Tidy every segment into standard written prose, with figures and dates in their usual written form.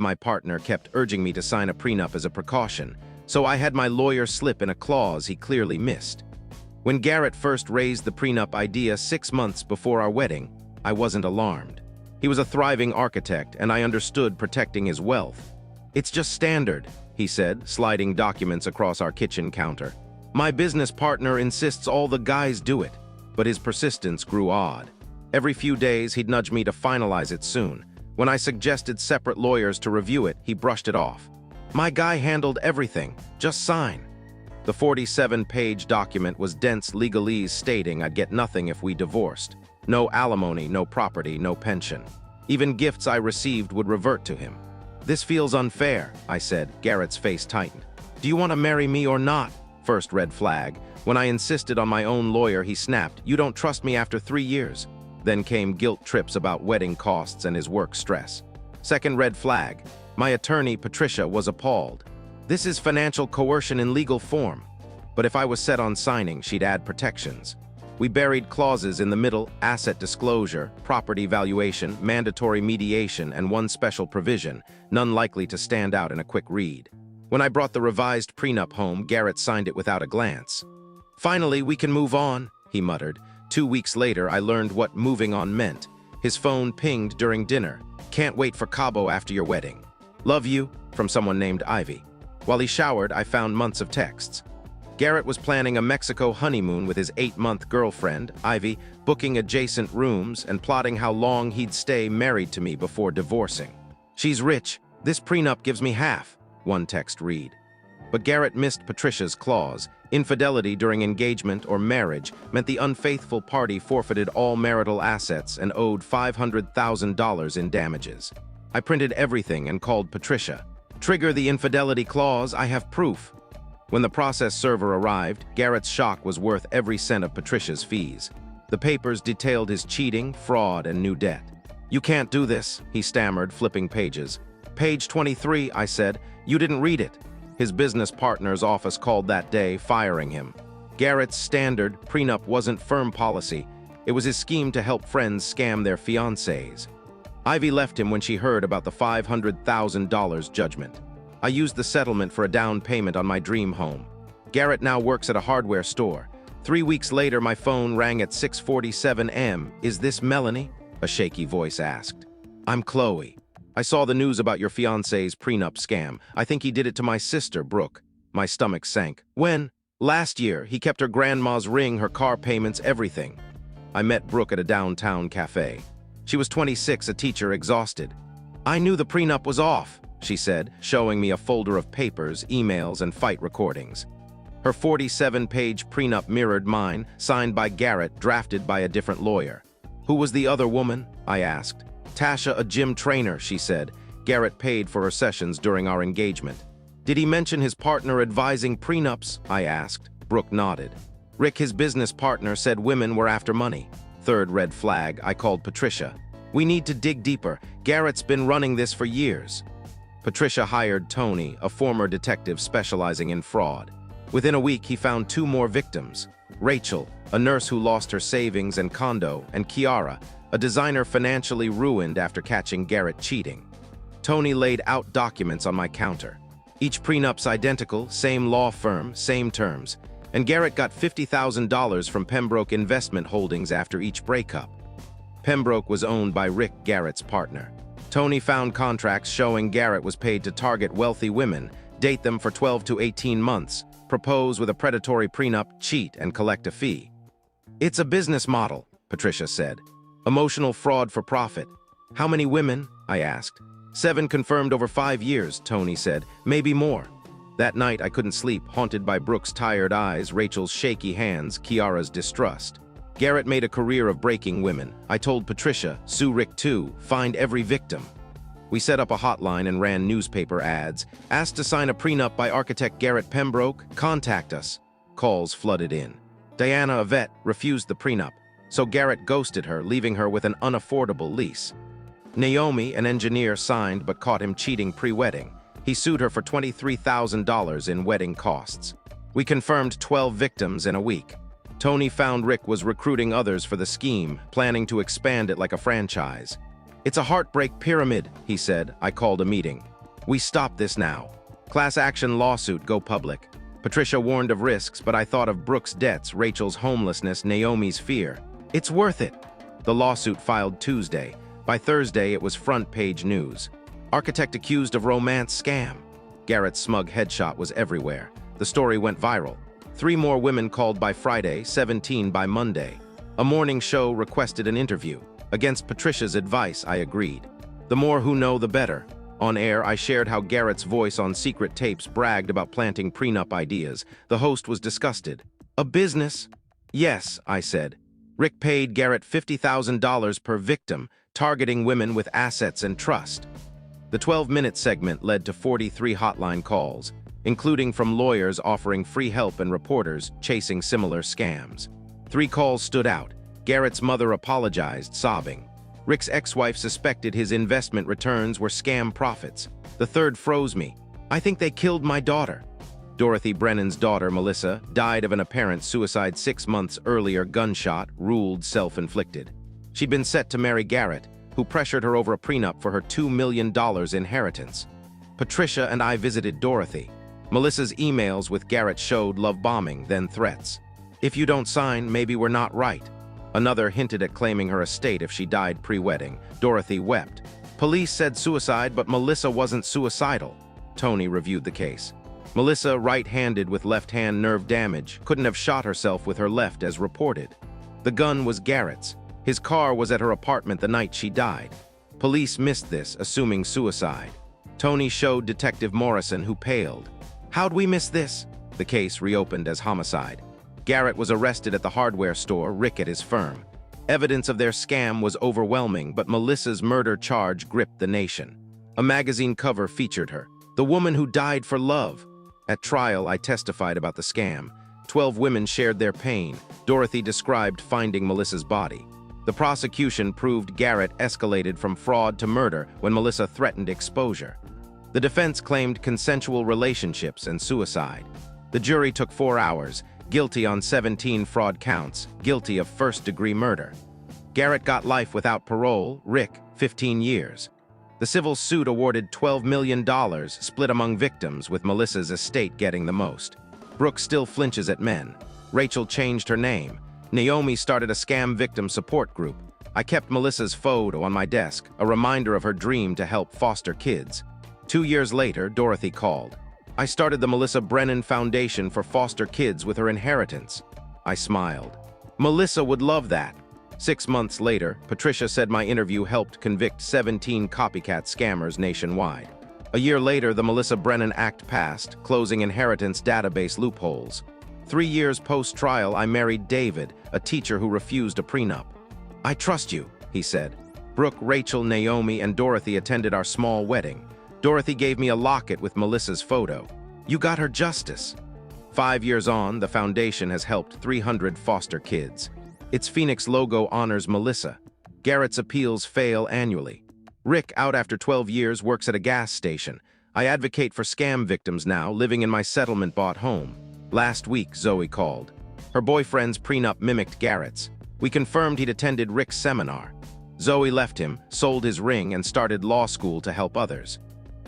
My partner kept urging me to sign a prenup as a precaution, so I had my lawyer slip in a clause he clearly missed. When Garrett first raised the prenup idea 6 months before our wedding, I wasn't alarmed. He was a thriving architect, and I understood protecting his wealth. "It's just standard," he said, sliding documents across our kitchen counter. "My business partner insists all the guys do it," but his persistence grew odd. Every few days, he'd nudge me to finalize it soon. When I suggested separate lawyers to review it, he brushed it off. "My guy handled everything. Just sign." The 47-page document was dense legalese stating I'd get nothing if we divorced. No alimony, no property, no pension. Even gifts I received would revert to him. "This feels unfair," I said. Garrett's face tightened. "Do you want to marry me or not?" First red flag. When I insisted on my own lawyer, he snapped, "You don't trust me after 3 years." Then came guilt trips about wedding costs and his work stress. Second red flag. My attorney, Patricia, was appalled. "This is financial coercion in legal form." But if I was set on signing, she'd add protections. We buried clauses in the middle: asset disclosure, property valuation, mandatory mediation, and one special provision, none likely to stand out in a quick read. When I brought the revised prenup home, Garrett signed it without a glance. "Finally, we can move on," he muttered. 2 weeks later, I learned what moving on meant. His phone pinged during dinner. "Can't wait for Cabo after your wedding. Love you," from someone named Ivy. While he showered, I found months of texts. Garrett was planning a Mexico honeymoon with his 8-month girlfriend, Ivy, booking adjacent rooms and plotting how long he'd stay married to me before divorcing. "She's rich. This prenup gives me half," one text read. But Garrett missed Patricia's clause. Infidelity during engagement or marriage meant the unfaithful party forfeited all marital assets and owed $500,000 in damages. I printed everything and called Patricia. "Trigger the infidelity clause, I have proof." When the process server arrived, Garrett's shock was worth every cent of Patricia's fees. The papers detailed his cheating, fraud, and new debt. "You can't do this," he stammered, flipping pages. "Page 23, I said. "You didn't read it." His business partner's office called that day, firing him. Garrett's standard prenup wasn't firm policy. It was his scheme to help friends scam their fiancés. Ivy left him when she heard about the $500,000 judgment. I used the settlement for a down payment on my dream home. Garrett now works at a hardware store. 3 weeks later, my phone rang at 6:47 a.m. "Is this Melanie?" a shaky voice asked. "I'm Chloe. I saw the news about your fiancé's prenup scam. I think he did it to my sister, Brooke." My stomach sank. "When?" "Last year. He kept her grandma's ring, her car payments, everything." I met Brooke at a downtown cafe. She was 26, a teacher, exhausted. "I knew the prenup was off," she said, showing me a folder of papers, emails, and fight recordings. Her 47-page prenup mirrored mine, signed by Garrett, drafted by a different lawyer. "Who was the other woman?" I asked. "Tasha, a gym trainer," she said. "Garrett paid for her sessions during our engagement." "Did he mention his partner advising prenups?" I asked. Brooke nodded. "Rick, his business partner, said women were after money." Third red flag. I called Patricia. "We need to dig deeper. Garrett's been running this for years." Patricia hired Tony, a former detective specializing in fraud. Within a week, he found 2 more victims: Rachel, a nurse who lost her savings and condo, and Kiara, a designer financially ruined after catching Garrett cheating. Tony laid out documents on my counter. Each prenup's identical, same law firm, same terms. And Garrett got $50,000 from Pembroke Investment Holdings after each breakup. Pembroke was owned by Rick, Garrett's partner. Tony found contracts showing Garrett was paid to target wealthy women, date them for 12 to 18 months, propose with a predatory prenup, cheat, and collect a fee. "It's a business model," Patricia said. "Emotional fraud for profit." "How many women?" I asked. 7 confirmed over 5 years, Tony said. "Maybe more." That night, I couldn't sleep, haunted by Brooke's tired eyes, Rachel's shaky hands, Kiara's distrust. Garrett made a career of breaking women. I told Patricia, "Sue Rick too, find every victim." We set up a hotline and ran newspaper ads. "Asked to sign a prenup by architect Garrett Pembroke? Contact us." Calls flooded in. Diana, a vet, refused the prenup, so Garrett ghosted her, leaving her with an unaffordable lease. Naomi, an engineer, signed but caught him cheating pre-wedding. He sued her for $23,000 in wedding costs. We confirmed 12 victims in a week. Tony found Rick was recruiting others for the scheme, planning to expand it like a franchise. "It's a heartbreak pyramid," he said. I called a meeting. We stop this now. Class action lawsuit go public. Patricia warned of risks, but I thought of Brooke's debts, Rachel's homelessness, Naomi's fear. It's worth it. The lawsuit filed Tuesday. By Thursday, it was front-page news. Architect accused of romance scam. Garrett's smug headshot was everywhere. The story went viral. 3 more women called by Friday, 17 by Monday. A morning show requested an interview. Against Patricia's advice, I agreed. The more who know, the better. On air, I shared how Garrett's voice on secret tapes bragged about planting prenup ideas. The host was disgusted. A business? Yes, I said. Rick paid Garrett $50,000 per victim, targeting women with assets and trust. The 12-minute segment led to 43 hotline calls, including from lawyers offering free help and reporters chasing similar scams. 3 calls stood out. Garrett's mother apologized, sobbing. Rick's ex-wife suspected his investment returns were scam profits. The third froze me. I think they killed my daughter. Dorothy Brennan's daughter, Melissa, died of an apparent suicide 6 months earlier, gunshot, ruled self-inflicted. She'd been set to marry Garrett, who pressured her over a prenup for her $2 million inheritance. Patricia and I visited Dorothy. Melissa's emails with Garrett showed love bombing, then threats. If you don't sign, maybe we're not right. Another hinted at claiming her estate if she died pre-wedding. Dorothy wept. Police said suicide, but Melissa wasn't suicidal. Tony reviewed the case. Melissa, right-handed with left-hand nerve damage, couldn't have shot herself with her left as reported. The gun was Garrett's. His car was at her apartment the night she died. Police missed this, assuming suicide. Tony showed Detective Morrison, who paled. How'd we miss this? The case reopened as homicide. Garrett was arrested at the hardware store, Rick at his firm. Evidence of their scam was overwhelming, but Melissa's murder charge gripped the nation. A magazine cover featured her, the woman who died for love. At trial, I testified about the scam. 12 women shared their pain. Dorothy described finding Melissa's body. The prosecution proved Garrett escalated from fraud to murder when Melissa threatened exposure. The defense claimed consensual relationships and suicide. The jury took 4 hours. Guilty on 17 fraud counts, guilty of first-degree murder. Garrett got life without parole, Rick, 15 years. The civil suit awarded $12 million, split among victims, with Melissa's estate getting the most. Brooke still flinches at men. Rachel changed her name. Naomi started a scam victim support group. I kept Melissa's photo on my desk, a reminder of her dream to help foster kids. 2 years later, Dorothy called. I started the Melissa Brennan Foundation for foster kids with her inheritance. I smiled. Melissa would love that. 6 months later, Patricia said my interview helped convict 17 copycat scammers nationwide. A year later, the Melissa Brennan Act passed, closing inheritance database loopholes. 3 years post-trial, I married David, a teacher who refused a prenup. I trust you, he said. Brooke, Rachel, Naomi, and Dorothy attended our small wedding. Dorothy gave me a locket with Melissa's photo. You got her justice. 5 years on, the foundation has helped 300 foster kids. Its Phoenix logo honors Melissa. Garrett's appeals fail annually. Rick, out after 12 years, works at a gas station. I advocate for scam victims now, living in my settlement-bought home. Last week, Zoe called. Her boyfriend's prenup mimicked Garrett's. We confirmed he'd attended Rick's seminar. Zoe left him, sold his ring, and started law school to help others.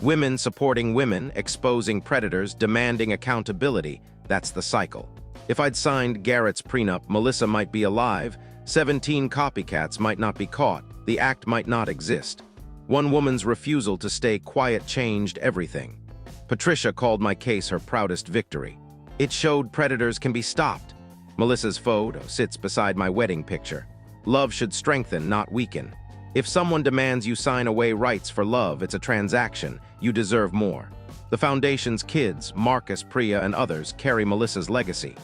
Women supporting women, exposing predators, demanding accountability. That's the cycle. If I'd signed Garrett's prenup, Melissa might be alive, 17 copycats might not be caught, the act might not exist. One woman's refusal to stay quiet changed everything. Patricia called my case her proudest victory. It showed predators can be stopped. Melissa's photo sits beside my wedding picture. Love should strengthen, not weaken. If someone demands you sign away rights for love, it's a transaction. You deserve more. The Foundation's kids, Marcus, Priya, and others, carry Melissa's legacy.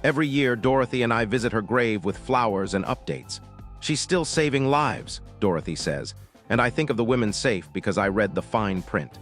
Every year, Dorothy and I visit her grave with flowers and updates. She's still saving lives, Dorothy says, and I think of the women safe because I read the fine print.